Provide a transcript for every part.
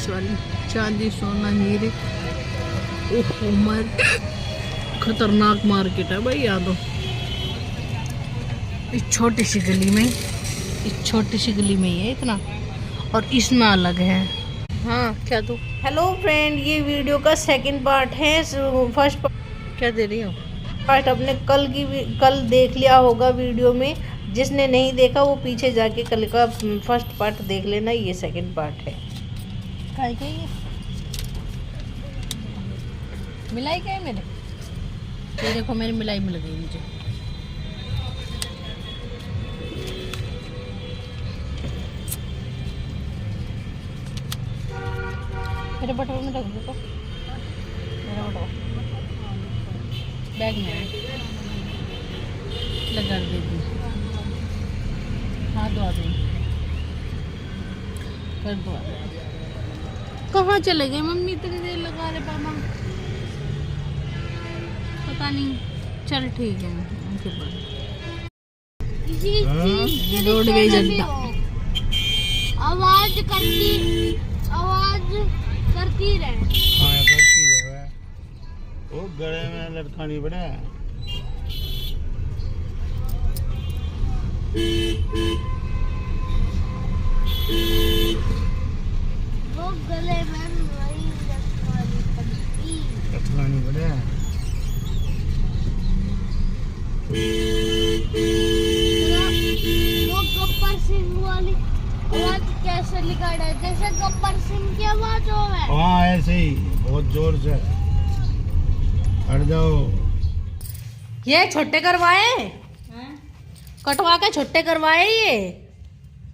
Police वाली। चांदी सोना हीरे, ओह उमर, खतरनाक मार्केट है भाई यहाँ तो। इस छोटी सी गली में, इस छोटी सी गली में ही है इतना, और इसमें अलग है। हाँ क्या तू? हेलो फ्रेंड, ये वीडियो का सेकंड पार्ट है। फर्स्ट क्या दे रही हो? पार्ट अपने कल देख लिया होगा वीडियो में। जिसने नहीं देखा वो पीछे जाके कल का फर्स्ट पार्ट देख लेना। ये सेकंड पार्ट है। काय का ये मिलाई क्या है मेरे? ये देखो मेरी मिलाई मिल गई मुझे। मेरे बटुआ में रख दो तो, मेरा बटुआ बैग में है, लगा देती। हाँ दुआ दे, कर दुआ। कहाँ चले गए मम्मी? इतनी देर लगा रहे पापा, पता नहीं। चल ठीक है, उनके बाद दौड़ गई जनता। आवाज करती रहे। हाँ करती रहे। वो गले में लटकानी पड़े। वो गले में वही लटकानी पड़े। वो गब्बर सिंह वाली आवाज कैसे निकाल रहा है? जैसे गब्बर सिंह की आवाज हो है। हाँ ऐसे ही बहुत जोर से। हट जाओ। ये छोटे करवाए, कटवा के छोटे करवाए। ये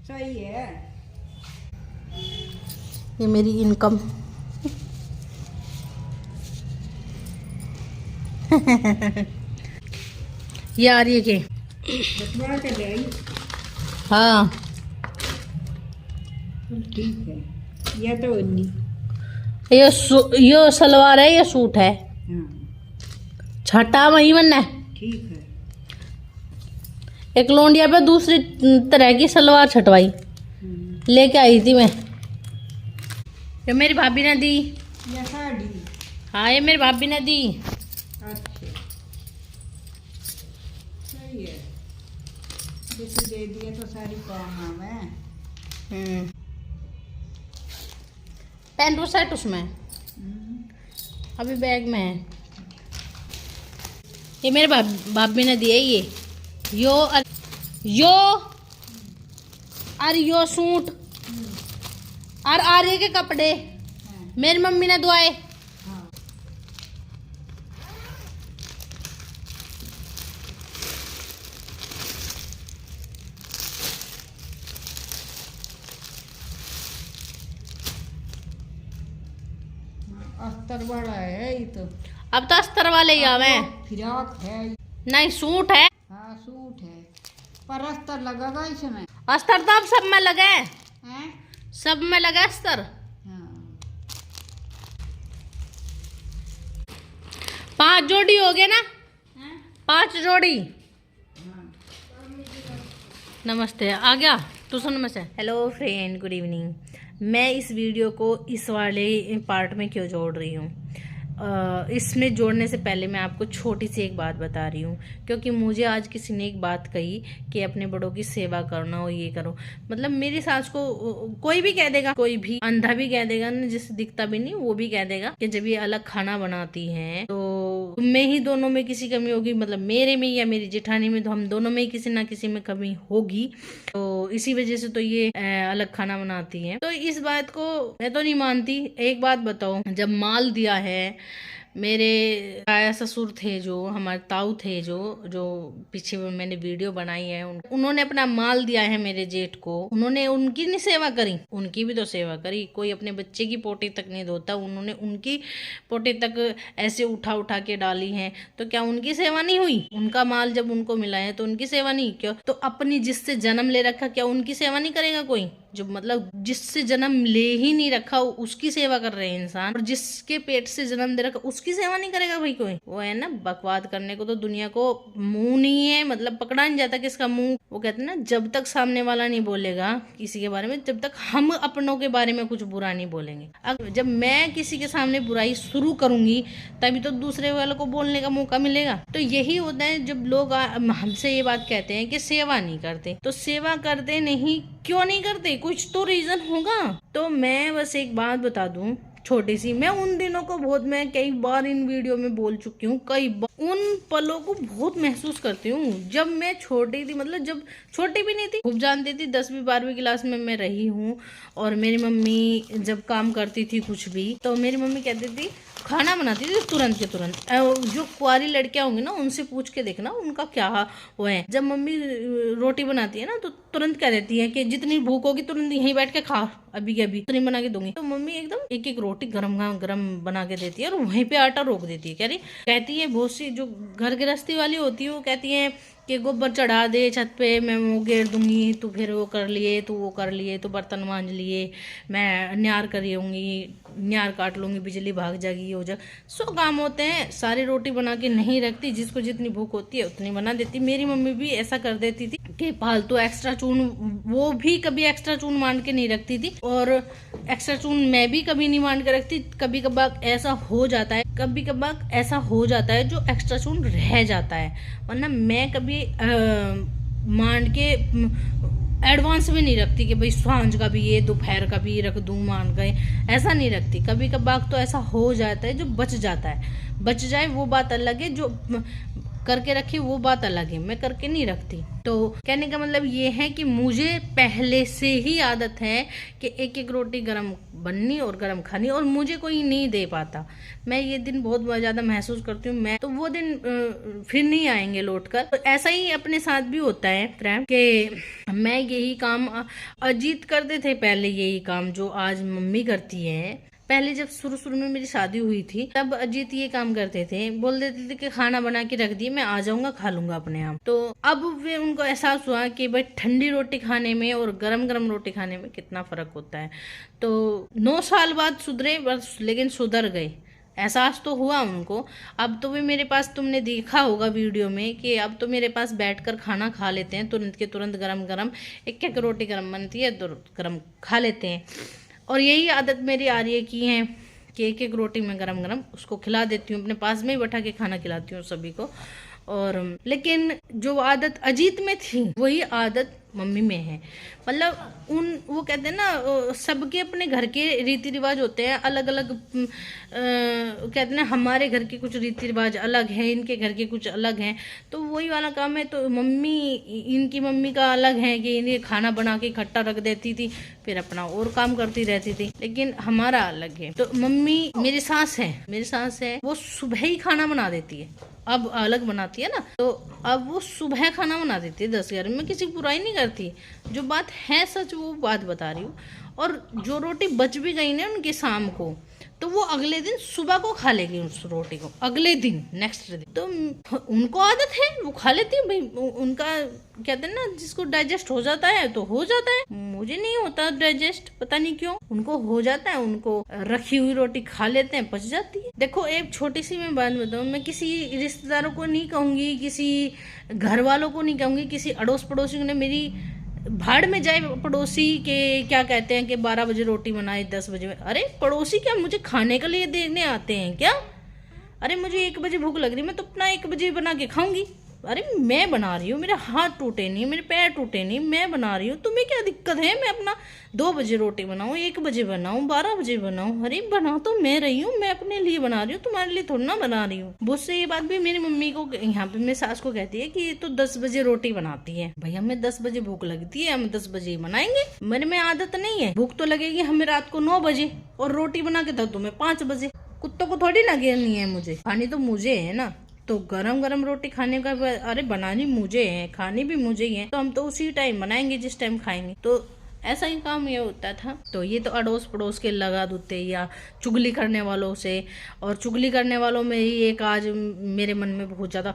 सही है। ये मेरी इनकम। ये आ रही है के? बटवा के ले आई। हाँ ठीक है। ये तो उन्नी। ये सलवार है, ये सूट है। हाँ छठा वही बनना है। ठीक है। एक लोंडिया पे दूसरी तरह की सलवार छटवाई लेके आई थी मैं। ये मेरी भाभी ने दी। ये साड़ी। हाँ ये मेरी भाभी ने दी। अच्छा सही है। जैसे दे दिए तो सारी काम आवे। पैंट और शर्ट उसमें अभी बैग में है। ये मेरे भाभी ने दिए। ये यो और यो सूट और आर्य के कपड़े मेरी मम्मी ने दुआए। हाँ अस्तर वाला है ये तो। अब तो अस्तर वाले ही आवे। फिराक है। नहीं सूट है। हाँ सूट है पर अस्तर लगेगा इसमें। अस्तर तो अब सब में लगे, हैं? सब में लगा अस्तर। हाँ 5 जोड़ी हो गए ना? हैं? 5 जोड़ी। हाँ नमस्ते आ गया तू सुन में से। Hello friend, good evening. मैं इस वीडियो को इस वाले पार्ट में क्यों जोड़ रही हूँ? इसमें जोड़ने से पहले मैं आपको छोटी सी एक बात बता रही हूँ, क्योंकि मुझे आज किसी ने एक बात कही कि अपने बड़ों की सेवा करना हो, ये करो। मतलब मेरी सास को कोई भी कह देगा, कोई भी अंधा भी कह देगा ना, जिससे दिखता भी नहीं वो भी कह देगा कि जब ये अलग खाना बनाती हैं तो तुम में ही दोनों में किसी कमी होगी, मतलब मेरे में या मेरी जेठानी में, तो हम दोनों में ही किसी ना किसी में कमी होगी। तो इसी वजह से तो ये अलग खाना बनाती हैं। तो इस बात को मैं तो नहीं मानती। एक बात बताओ, जब माल दिया है मेरे ताया ससुर थे, जो हमारे ताऊ थे, जो पीछे मैंने वीडियो बनाई है, उन्होंने अपना माल दिया है मेरे जेठ को। उन्होंने उनकी नहीं सेवा करी? उनकी भी तो सेवा करी। कोई अपने बच्चे की पोटी तक नहीं धोता, उन्होंने उनकी पोटी तक ऐसे उठा उठा के डाली है। तो क्या उनकी सेवा नहीं हुई? उनका माल जब उनको मिला है तो उनकी सेवा नहीं? क्यों? तो अपनी जिससे जन्म ले रखा, क्या उनकी सेवा नहीं करेगा कोई? जो मतलब जिससे जन्म ले ही नहीं रखा उसकी सेवा कर रहे हैं इंसान, और जिसके पेट से जन्म दे रखा उसकी सेवा नहीं करेगा भाई कोई। वो है ना बकवाद करने को तो दुनिया को मुंह नहीं है, मतलब पकड़ा नहीं जाता किसका मुंह। वो कहते हैं ना जब तक सामने वाला नहीं बोलेगा किसी के बारे में, जब तक हम अपनों के बारे में कुछ बुरा नहीं बोलेंगे। अब जब मैं किसी के सामने बुराई शुरू करूंगी तभी तो दूसरे वालों को बोलने का मौका मिलेगा। तो यही होता है जब लोग हमसे ये बात कहते हैं कि सेवा नहीं करते, तो सेवा करते नहीं, क्यों नहीं करते, कुछ तो रीजन होगा। तो मैं बस एक बात बता दूं छोटी सी, मैं उन दिनों को बहुत, मैं कई बार इन वीडियो में बोल चुकी हूँ, कई बार उन पलों को बहुत महसूस करती हूँ जब मैं छोटी थी, मतलब जब छोटी भी नहीं थी, खूब जानती थी। 10वीं 12वीं क्लास में मैं रही हूँ, और मेरी मम्मी जब काम करती थी कुछ भी, तो मेरी मम्मी कहती थी, खाना बनाती थी तुरंत के तुरंत। जो कुंवारी लड़कियां होंगी ना उनसे पूछ के देखना उनका क्या वो है, जब मम्मी रोटी बनाती है ना तो तुरंत कह देती है कि जितनी भूख होगी तुरंत यहीं बैठ के खा, अभी के अभी इतनी बना के दूंगी। तो मम्मी एकदम एक एक रोटी गरम गरम बना के देती है और वहीं पे आटा रोक देती है। कह रही, कहती है बहुत सी जो घर गृहस्थी वाली होती है वो कहती है कि गोबर चढ़ा दे छत पे, मैं वो घेर दूंगी, तू फिर वो कर लिए, तू वो कर लिए, तू बर्तन मांज लिए, मैं न्यार करी होंगी, न्यार काट लूंगी, बिजली भाग जाएगी, हो जा 100 काम होते हैं। सारी रोटी बना के नहीं रखती, जिसको जितनी भूख होती है उतनी बना देती। मेरी मम्मी भी ऐसा कर देती थी कि फालतू एक्स्ट्रा चून, वो भी कभी एक्स्ट्रा चून मान के नहीं रखती थी, और एक्स्ट्रा चून मैं भी कभी नहीं मान के रखती। कभी कभार ऐसा हो जाता है, कभी कभार ऐसा हो जाता है जो एक्स्ट्रा चून रह जाता है, वरना मैं कभी मान के एडवांस में नहीं रखती कि भाई सांझ का भी ये दोपहर का भी रख दूं मान गए, ऐसा नहीं रखती। कभी कभार तो ऐसा हो जाता है जो बच जाता है, बच जाए वो बात अलग है, जो करके रखी वो बात अलग है, मैं करके नहीं रखती। तो कहने का मतलब ये है कि मुझे पहले से ही आदत है कि एक एक रोटी गरम बननी और गरम खानी, और मुझे कोई नहीं दे पाता। मैं ये दिन बहुत ज़्यादा महसूस करती हूँ, मैं तो वो दिन फिर नहीं आएंगे लौट कर। तो ऐसा ही अपने साथ भी होता है फ्रेंड कि मैं यही काम, अजीत करते थे पहले यही काम जो आज मम्मी करती है। पहले जब शुरू में मेरी शादी हुई थी तब अजीत ये काम करते थे, बोल देते थे कि खाना बना के रख दिए, मैं आ जाऊंगा खा लूंगा अपने आप। तो अब वे उनको एहसास हुआ कि भाई ठंडी रोटी खाने में और गरम गरम रोटी खाने में कितना फर्क होता है। तो 9 साल बाद सुधरे बस, लेकिन सुधर गए, एहसास तो हुआ उनको। अब तो वे मेरे पास, तुमने देखा होगा वीडियो में कि अब तो मेरे पास बैठकर खाना खा लेते हैं, तुरंत के तुरंत गरम गरम, एक एक रोटी गरम बनती है तो गरम खा लेते हैं। और यही आदत मेरी आ रही है की है कि एक एक रोटी में गरम गरम उसको खिला देती हूँ, अपने पास में ही बैठा के खाना खिलाती हूँ सभी को। और लेकिन जो आदत अजीत में थी वही आदत मम्मी में है। मतलब वो कहते हैं ना सबके अपने घर के रीति रिवाज होते हैं अलग अलग। कहते हैं ना हमारे घर के कुछ रीति रिवाज अलग हैं, इनके घर के कुछ अलग हैं, तो वही वाला काम है। तो मम्मी, इनकी मम्मी का अलग है कि इन्हें खाना बना के इकट्ठा रख देती थी, फिर अपना और काम करती रहती थी, लेकिन हमारा अलग है। तो मम्मी, मेरी सास है, वो सुबह ही खाना बना देती है, अब अलग बनाती है ना, तो अब वो सुबह खाना बना देती है 10-11। मैं किसी की बुराई नहीं करती, जो बात है सच वो बात बता रही हूँ। और जो रोटी बच भी गई ना उनकी शाम को, तो वो अगले दिन सुबह को खा लेगी उस रोटी को, अगले दिन नेक्स्ट दिन। तो उनको आदत है, वो खा लेती है भाई, उनका कहते हैं ना जिसको डाइजेस्ट हो जाता है तो हो जाता है। मुझे नहीं होता डाइजेस्ट, पता नहीं क्यों, उनको हो जाता है, उनको रखी हुई रोटी खा लेते हैं, पच जाती है। देखो एक छोटी सी मैं बात बताऊँ, मैं किसी रिश्तेदारों को नहीं कहूँगी, किसी घर वालों को नहीं कहूँगी, किसी अड़ोस पड़ोसी ने, मेरी भाड़ में जाए पड़ोसी के क्या कहते हैं कि 12 बजे रोटी बनाए 10 बजे। अरे पड़ोसी क्या मुझे खाने के लिए देने आते हैं क्या? अरे मुझे 1 बजे भूख लग रही, मैं तो अपना 1 बजे बना के खाऊंगी। अरे मैं बना रही हूँ, मेरे हाथ टूटे नहीं, मेरे पैर टूटे नहीं, मैं बना रही हूँ, तुम्हें क्या दिक्कत है? मैं अपना 2 बजे रोटी बनाऊँ, 1 बजे बनाऊँ, 12 बजे बनाऊँ। अरे बना तो मैं रही हूँ, मैं अपने लिए बना रही हूँ, तुम्हारे लिए थोड़ा ना बना रही हूँ। बहुत से ये बात भी मेरी मम्मी को, यहाँ पे मेरी सास को कहती है कि ये तो 10 बजे रोटी बनाती है। भाई हमें 10 बजे भूख लगती है, हम 10 बजे ही बनाएंगे। मेरे में आदत नहीं है, भूख तो लगेगी हमें रात को 9 बजे, और रोटी बना के दो तुम्हें 5 बजे। कुत्तों को थोड़ी ना घेरनी है, मुझे खानी तो मुझे है ना। तो गरम गरम रोटी खाने का, अरे बनानी मुझे है, खानी भी मुझे ही है, तो हम तो उसी टाइम बनाएंगे जिस टाइम खाएंगे। तो ऐसा ही काम ये होता था। तो ये तो अड़ोस पड़ोस के लगा दूते या चुगली करने वालों से, और चुगली करने वालों में ही एक आज मेरे मन में बहुत ज़्यादा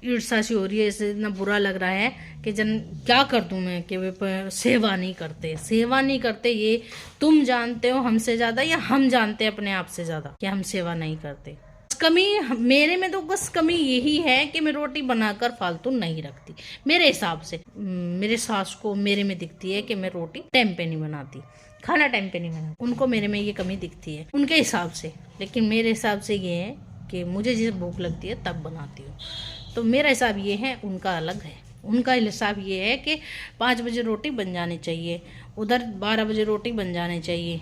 ईर्ष्या सी हो रही है। इससे इतना बुरा लग रहा है कि जन क्या कर दूँ मैं कि वे सेवा नहीं करते, सेवा नहीं करते। ये तुम जानते हो हमसे ज़्यादा या हम जानते हैं अपने आप से ज़्यादा कि हम सेवा नहीं करते। कमी मेरे में तो बस कमी यही है कि मैं रोटी बनाकर फालतू नहीं रखती। मेरे हिसाब से मेरे सास को मेरे में दिखती है कि मैं रोटी टाइम पे नहीं बनाती, खाना टाइम पे नहीं बनाती। उनको मेरे में ये कमी दिखती है उनके हिसाब से, लेकिन मेरे हिसाब से ये है कि मुझे जब भूख लगती है तब बनाती हूँ। तो मेरा हिसाब ये है, उनका अलग है। उनका हिसाब ये है कि 5 बजे रोटी बन जानी चाहिए, उधर 12 बजे रोटी बन जानी चाहिए,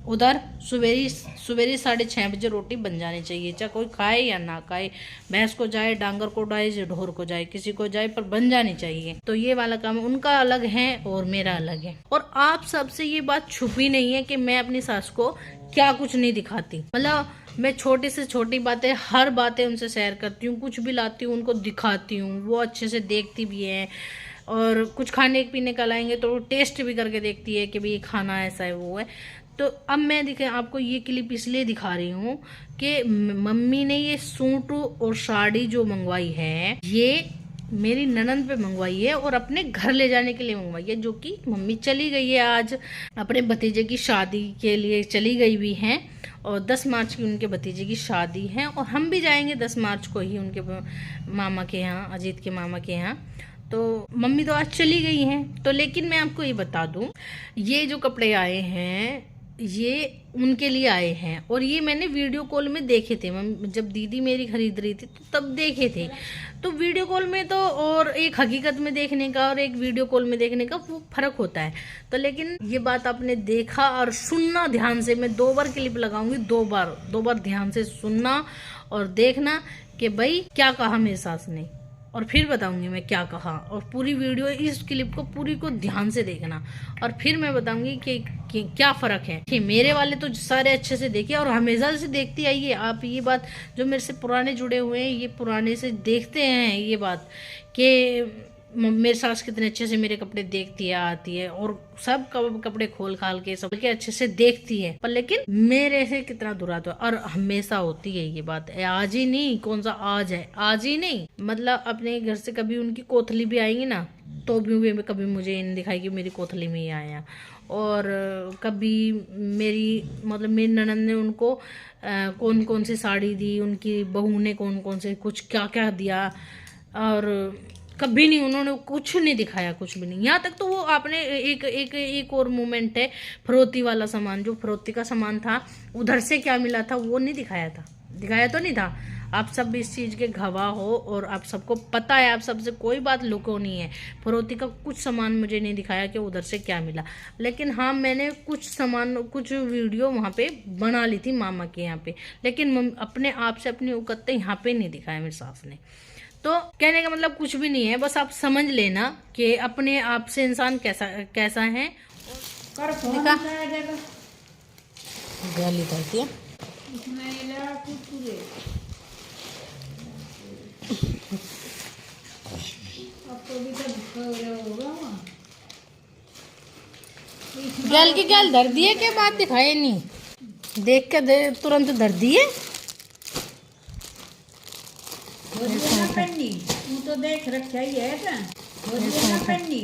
उधर सवेरे 6:30 बजे रोटी बन जानी चाहिए। चाहे कोई खाए या ना खाए, भैंस को जाए, डांगर को जाए, ढोर को जाए, किसी को जाए, पर बन जानी चाहिए। तो ये वाला काम उनका अलग है और मेरा अलग है। और आप सबसे ये बात छुपी नहीं है कि मैं अपनी सास को क्या कुछ नहीं दिखाती। मतलब मैं छोटी से छोटी बातें, हर बातें उनसे शेयर करती हूँ। कुछ भी लाती हूँ उनको दिखाती हूँ, वो अच्छे से देखती भी है। और कुछ खाने पीने का लाएंगे तो टेस्ट भी करके देखती है कि भाई ये खाना ऐसा है वो है। तो अब मैं आपको ये क्लिप इसलिए दिखा रही हूँ कि मम्मी ने ये सूट और साड़ी जो मंगवाई है, ये मेरी ननद पे मंगवाई है और अपने घर ले जाने के लिए मंगवाई है। जो कि मम्मी चली गई है आज अपने भतीजे की शादी के लिए चली गई हुई हैं, और 10 मार्च की उनके भतीजे की शादी है, और हम भी जाएंगे 10 मार्च को ही उनके मामा के यहाँ, अजीत के मामा के यहाँ। तो मम्मी तो आज चली गई हैं। तो लेकिन मैं आपको ये बता दूं, ये जो कपड़े आए हैं ये उनके लिए आए हैं, और ये मैंने वीडियो कॉल में देखे थे। जब दीदी मेरी खरीद रही थी तो तब देखे थे। तो वीडियो कॉल में तो और एक हकीकत में देखने का और एक वीडियो कॉल में देखने का वो फर्क होता है। तो लेकिन ये बात आपने देखा और सुनना ध्यान से। मैं 2 बार क्लिप लगाऊंगी, 2 बार ध्यान से सुनना और देखना कि भाई क्या कहा मेरी सास ने, और फिर बताऊंगी मैं क्या कहा। और पूरी वीडियो, इस क्लिप को पूरी को ध्यान से देखना, और फिर मैं बताऊंगी कि क्या फ़र्क है। कि मेरे वाले तो सारे अच्छे से देखिए और हमेशा से देखती आइए आप। ये बात जो मेरे से पुराने जुड़े हुए हैं, ये पुराने से देखते हैं ये बात कि मेरे सास कितने अच्छे से मेरे कपड़े देखती है, आती है, और सब कपड़े खोल खाल के सब के अच्छे से देखती है। पर लेकिन मेरे से कितना दुरात है, और हमेशा होती है ये बात। आज ही नहीं, कौन सा आज है, आज ही नहीं, मतलब अपने घर से कभी उनकी कोथली भी आएंगी ना, तो भी कभी मुझे नहीं दिखाई कि मेरी कोथली में ही आया। और कभी मेरी मेरी ननद ने उनको कौन कौन सी साड़ी दी, उनकी बहू ने कौन कौन से कुछ क्या क्या दिया, और कभी नहीं उन्होंने कुछ नहीं दिखाया, कुछ भी नहीं। यहाँ तक तो वो आपने एक और मोमेंट है, फरोती वाला सामान, जो फरोती का सामान था उधर से क्या मिला था वो नहीं दिखाया था, दिखाया तो नहीं था। आप सब इस चीज़ के गवाह हो और आप सबको पता है, आप सबसे कोई बात लुको नहीं है। फरोती का कुछ सामान मुझे नहीं दिखाया कि उधर से क्या मिला, लेकिन हाँ मैंने कुछ सामान, कुछ वीडियो वहाँ पे बना ली थी मामा के यहाँ पे, लेकिन अपने आप से अपनी औकात यहाँ पे नहीं दिखाया मेरी सास ने। तो कहने का मतलब कुछ भी नहीं है, बस आप समझ लेना कि अपने आप से इंसान कैसा है। कर फोन गाली करती है गैल की गैल धर दिए, क्या बात दिखाए नहीं, देख के तुरंत धर दिए। पन्नी तो देख रखा ही है ना, पन्नी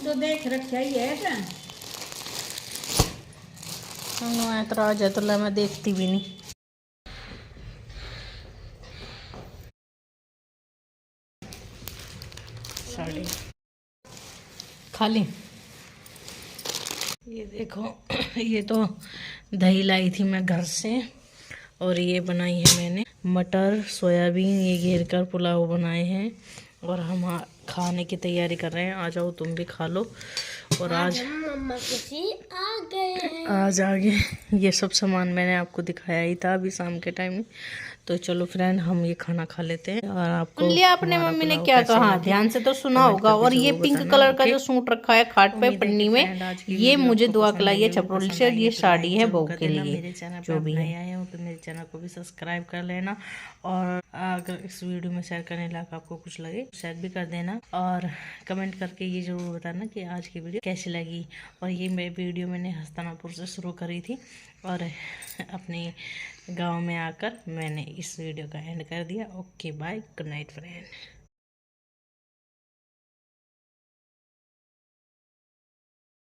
तो देख रखा ही है ना। ऐतराज है तो मैं देखती भी नहीं। साड़ी खाली, ये देखो ये तो दही लाई थी मैं घर से, और ये बनाई है मैंने मटर सोयाबीन, ये घेर कर पुलाव बनाए हैं, और हम खाने की तैयारी कर रहे हैं। आ जाओ तुम भी खा लो। और आज मम्मा किसी आ गए, आज आगे ये सब सामान मैंने आपको दिखाया ही था अभी शाम के टाइम में। तो चलो फ्रेंड हम ये खाना खा लेते हैं। और आपको लिया अपने मम्मी ने क्या कहा, ध्यान से तो सुना होगा। और ये पिंक कलर का जो सूट रखा है खाट पे पन्नी में, ये मुझे दुआ खिलाई है छपरोली से, और ये साड़ी है बहू के लिए। जो भी आए हो तो मेरे चैनल को भी सब्सक्राइब कर लेना, और अगर इस वीडियो में शेयर करने लायक आपको कुछ लगे शेयर भी कर देना, और कमेंट करके ये जरूर बताना कि आज की वीडियो कैसी लगी। और ये मैं वीडियो मैंने हस्तिनापुर से शुरू करी थी और अपने गांव में आकर मैंने इस वीडियो का एंड कर दिया। Okay bye, good night friend.